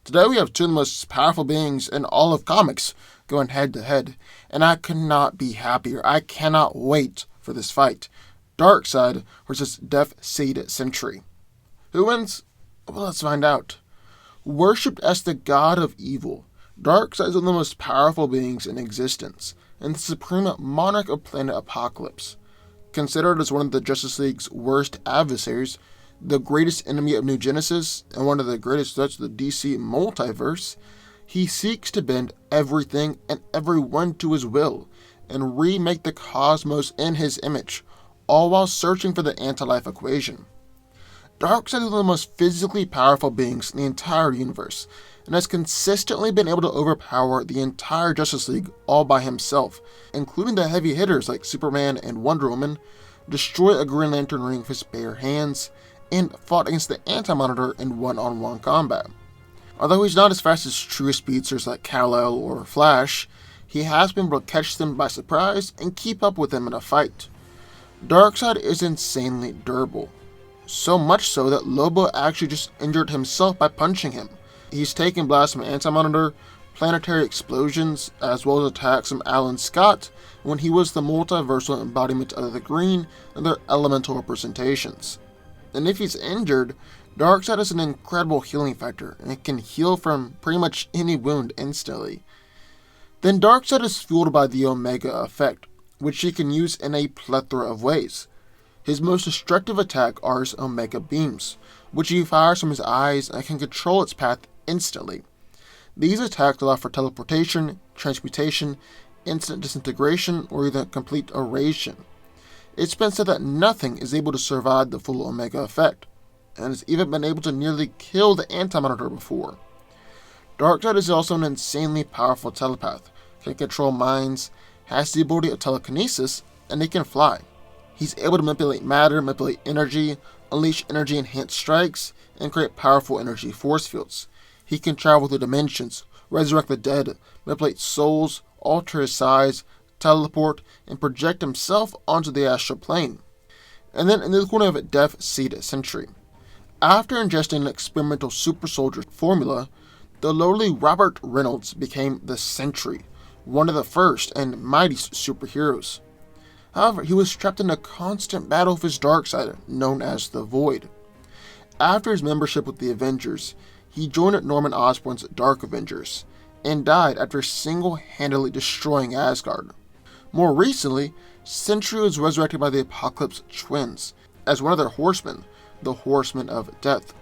Today we have two of the most powerful beings in all of comics going head to head, and I could not be happier. I cannot wait for this fight. Darkseid versus Death Seed Sentry. Who wins? Well, let's find out. Worshipped as the god of evil, Darkseid is one of the most powerful beings in existence, and the supreme monarch of planet Apocalypse. Considered as one of the Justice League's worst adversaries, the greatest enemy of New Genesis, and one of the greatest threats to the DC multiverse, he seeks to bend everything and everyone to his will, and remake the cosmos in his image, all while searching for the anti-life equation. Darkseid is one of the most physically powerful beings in the entire universe, and has consistently been able to overpower the entire Justice League all by himself, including the heavy hitters like Superman and Wonder Woman, destroy a Green Lantern ring with his bare hands, and fought against the Anti-Monitor in one-on-one combat. Although he's not as fast as true speedsters like Kal-El or Flash, he has been able to catch them by surprise and keep up with them in a fight. Darkseid is insanely durable, so much so that Lobo actually just injured himself by punching him. He's taken blasts from Anti-Monitor, planetary explosions, as well as attacks from Alan Scott when he was the multiversal embodiment of the Green and their elemental representations. And if he's injured, Darkseid has an incredible healing factor, and it can heal from pretty much any wound instantly. Then Darkseid is fueled by the Omega effect, which he can use in a plethora of ways. His most destructive attack are his Omega beams, which he fires from his eyes and can control its path instantly. These attacks allow for teleportation, transmutation, instant disintegration, or even complete erasure. It's been said that nothing is able to survive the full Omega effect, and has even been able to nearly kill the Anti-Monitor before. Darkseid is also an insanely powerful telepath, can control minds, has the ability of telekinesis, and he can fly. He's able to manipulate matter, manipulate energy, unleash energy-enhanced strikes, and create powerful energy force fields. He can travel through dimensions, resurrect the dead, manipulate souls, alter his size, teleport, and project himself onto the astral plane. And then in the corner of Death Seed Sentry. After ingesting an experimental super soldier formula, the lowly Robert Reynolds became the Sentry, one of the first and mightiest superheroes. However, he was trapped in a constant battle with his Darkseid, known as the Void. After his membership with the Avengers, he joined Norman Osborn's Dark Avengers, and died after single-handedly destroying Asgard. More recently, Sentry was resurrected by the Apocalypse twins, as one of their horsemen, the Horsemen of Death.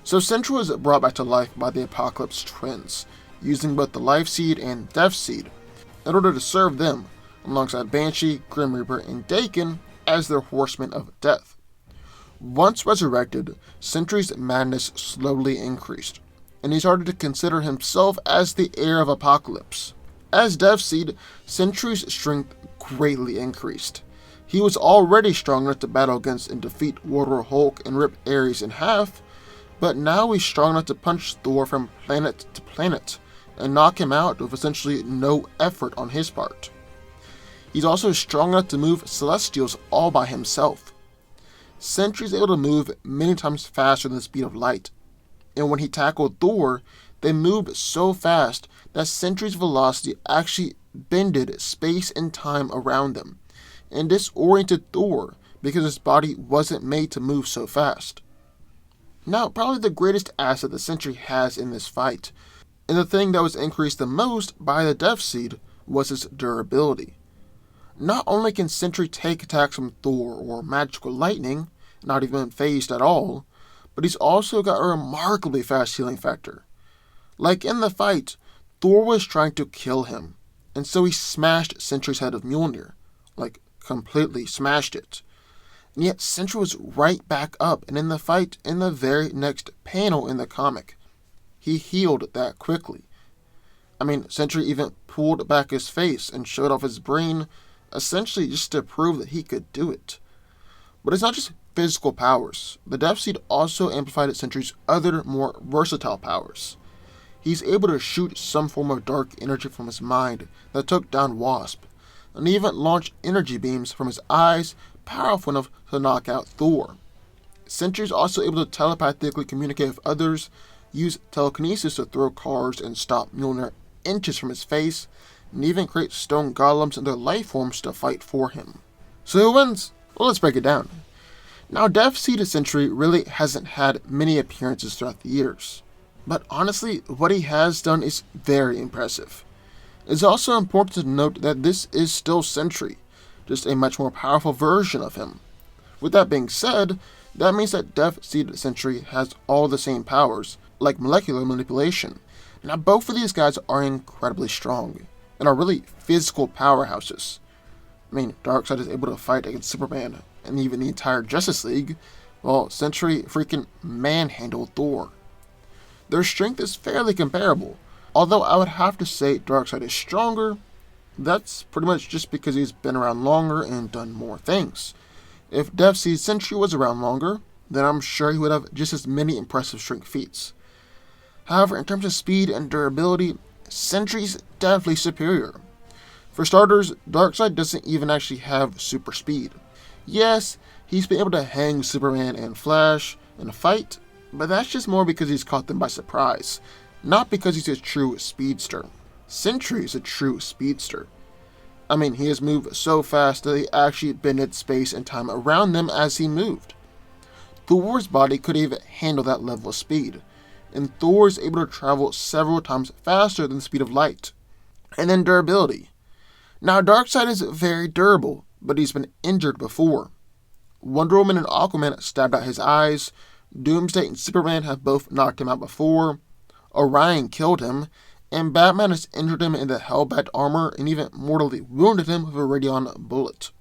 So Sentry was brought back to life by the Apocalypse twins, using both the Life Seed and Death Seed, in order to serve them, alongside Banshee, Grim Reaper, and Daken as their Horsemen of Death. Once resurrected, Sentry's madness slowly increased, and he started to consider himself as the heir of Apocalypse. As Death Seed, Sentry's strength greatly increased. He was already strong enough to battle against and defeat Warlord Hulk and rip Ares in half, but now he's strong enough to punch Thor from planet to planet, and knock him out with essentially no effort on his part. He's also strong enough to move Celestials all by himself. Sentry's able to move many times faster than the speed of light, and when he tackled Thor, they moved so fast that Sentry's velocity actually bended space and time around them, and disoriented Thor because his body wasn't made to move so fast. Now, probably the greatest asset the Sentry has in this fight, and the thing that was increased the most by the Death Seed, was his durability. Not only can Sentry take attacks from Thor or magical lightning, not even phased at all, but he's also got a remarkably fast healing factor. Like in the fight, Thor was trying to kill him, and so he smashed Sentry's head of Mjolnir, like completely smashed it. And yet Sentry was right back up, and in the fight in the very next panel in the comic, he healed that quickly. I mean, Sentry even pulled back his face and showed off his brain, essentially just to prove that he could do it. But it's not just physical powers. The Death Seed also amplified Sentry's other, more versatile powers. He's able to shoot some form of dark energy from his mind that took down Wasp, and even launch energy beams from his eyes powerful enough to knock out Thor. Sentry's also able to telepathically communicate with others, use telekinesis to throw cars and stop Mjolnir inches from his face, and even create stone golems and their life forms to fight for him. So who wins? Well, let's break it down. Now, Death Seed Sentry really hasn't had many appearances throughout the years, but honestly, what he has done is very impressive. It's also important to note that this is still Sentry, just a much more powerful version of him. With that being said, that means that Death Seed Sentry has all the same powers, like molecular manipulation. Now, both of these guys are incredibly strong, and are really physical powerhouses. I mean, Darkseid is able to fight against Superman, and even the entire Justice League, while Sentry freaking manhandled Thor. Their strength is fairly comparable, although I would have to say Darkseid is stronger. That's pretty much just because he's been around longer and done more things. If Death Seed Sentry was around longer, then I'm sure he would have just as many impressive strength feats. However, in terms of speed and durability, Sentry's definitely superior. For starters, Darkseid doesn't even actually have super speed. Yes, he's been able to hang Superman and Flash in a fight, but that's just more because he's caught them by surprise, not because he's a true speedster. Sentry is a true speedster. I mean, he has moved so fast that he actually bended space and time around them as he moved. Thor's body could even handle that level of speed, and Thor is able to travel several times faster than the speed of light. And then durability. Now, Darkseid is very durable, but he's been injured before. Wonder Woman and Aquaman stabbed out his eyes, Doomsday and Superman have both knocked him out before, Orion killed him, and Batman has injured him in the Hellbat armor and even mortally wounded him with a Radion bullet.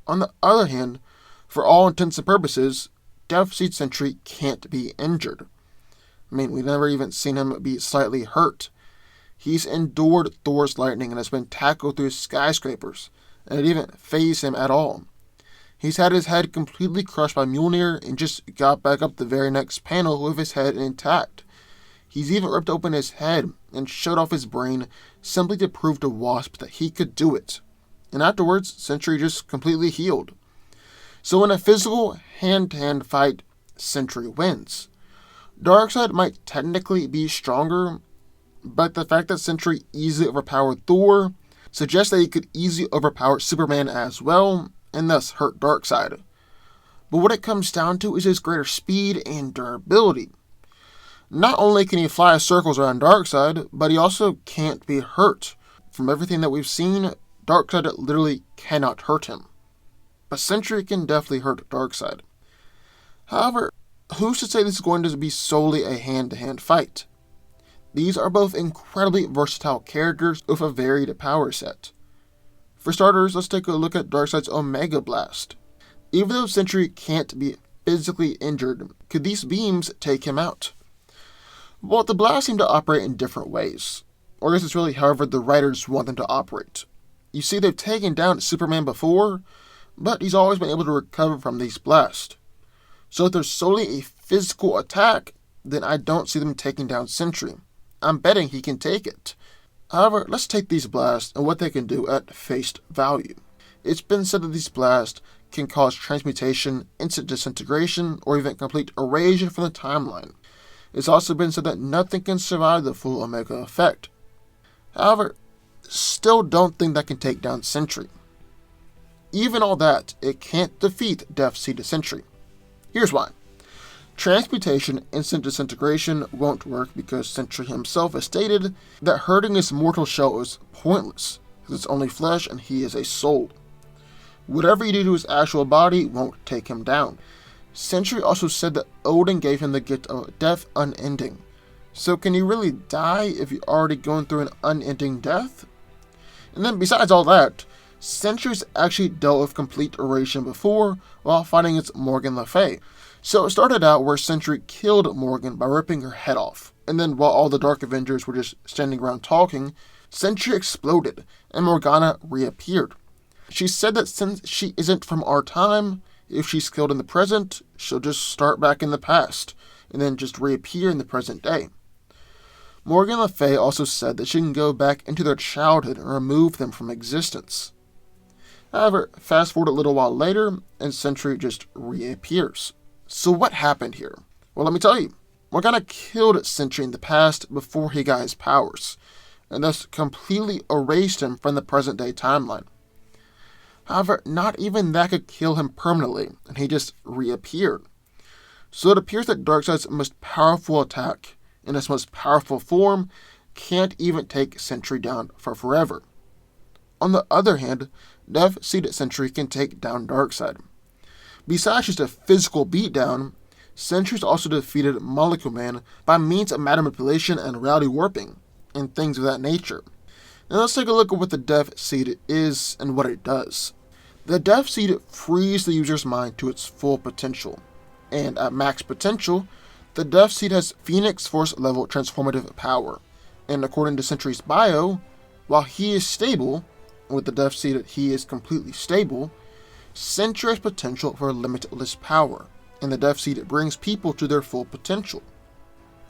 On the other hand, for all intents and purposes, Death Seed Sentry can't be injured. I mean, we've never even seen him be slightly hurt. He's endured Thor's lightning and has been tackled through skyscrapers, and it didn't faze him at all. He's had his head completely crushed by Mjolnir and just got back up the very next panel with his head intact. He's even ripped open his head and showed off his brain simply to prove to Wasp that he could do it. And afterwards, Sentry just completely healed. So in a physical hand-to-hand fight, Sentry wins. Darkseid might technically be stronger, but the fact that Sentry easily overpowered Thor suggests that he could easily overpower Superman as well, and thus hurt Darkseid. But what it comes down to is his greater speed and durability. Not only can he fly circles around Darkseid, but he also can't be hurt. From everything that we've seen, Darkseid literally cannot hurt him. But Sentry can definitely hurt Darkseid. However, who's to say this is going to be solely a hand-to-hand fight? These are both incredibly versatile characters with a varied power set. For starters, let's take a look at Darkseid's Omega Blast. Even though Sentry can't be physically injured, could these beams take him out? Well, the blasts seem to operate in different ways. Or I guess it's really however the writers want them to operate. You see, they've taken down Superman before, but he's always been able to recover from these blasts. So if there's solely a physical attack, then I don't see them taking down Sentry. I'm betting he can take it. However, let's take these blasts and what they can do at face value. It's been said that these blasts can cause transmutation, instant disintegration, or even complete erasure from the timeline. It's also been said that nothing can survive the full Omega effect. However, still don't think that can take down Sentry. Even all that, it can't defeat Death Seed Sentry. Here's why. Transmutation, instant disintegration won't work because Sentry himself has stated that hurting his mortal shell is pointless, because it's only flesh and he is a soul. Whatever you do to his actual body won't take him down. Sentry also said that Odin gave him the gift of death unending. So can he really die if you're already going through an unending death? And then besides all that, Sentry's actually dealt with complete erasure before while fighting against Morgan Le Fay. So it started out where Sentry killed Morgan by ripping her head off, and then while all the Dark Avengers were just standing around talking, Sentry exploded, and Morgana reappeared. She said that since she isn't from our time, if she's killed in the present, she'll just start back in the past, and then just reappear in the present day. Morgan Le Fay also said that she can go back into their childhood and remove them from existence. However, fast forward a little while later, and Sentry just reappears. So what happened here? Well, let me tell you. Morgana killed Sentry in the past before he got his powers, and thus completely erased him from the present-day timeline. However, not even that could kill him permanently, and he just reappeared. So it appears that Darkseid's most powerful attack, in its most powerful form, can't even take Sentry down for forever. On the other hand, Death Seed Sentry can take down Darkseid. Besides just a physical beatdown, Sentry's also defeated Molecule Man by means of matter manipulation and reality warping, and things of that nature. Now let's take a look at what the Death Seed is and what it does. The Death Seed frees the user's mind to its full potential, and at max potential, the Death Seed has Phoenix Force level transformative power, and according to Sentry's bio, while he is stable, with the Death Seed he is completely stable, Sentry has potential for limitless power, and the Death Seed brings people to their full potential.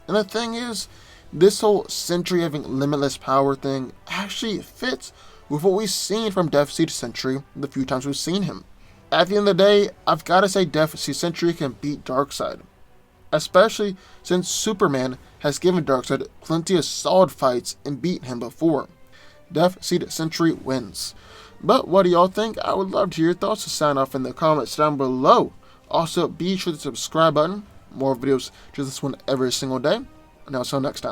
And the thing is, this whole Sentry having limitless power thing actually fits with what we've seen from Death Seed Sentry the few times we've seen him. At the end of the day, I've got to say Death Seed Sentry can beat Darkseid, especially since Superman has given Darkseid plenty of solid fights and beaten him before. Death Seed Sentry wins. But what do y'all think? I would love to hear your thoughts, so sign off in the comments down below. Also, be sure to subscribe button. More videos to this one every single day. And until next time.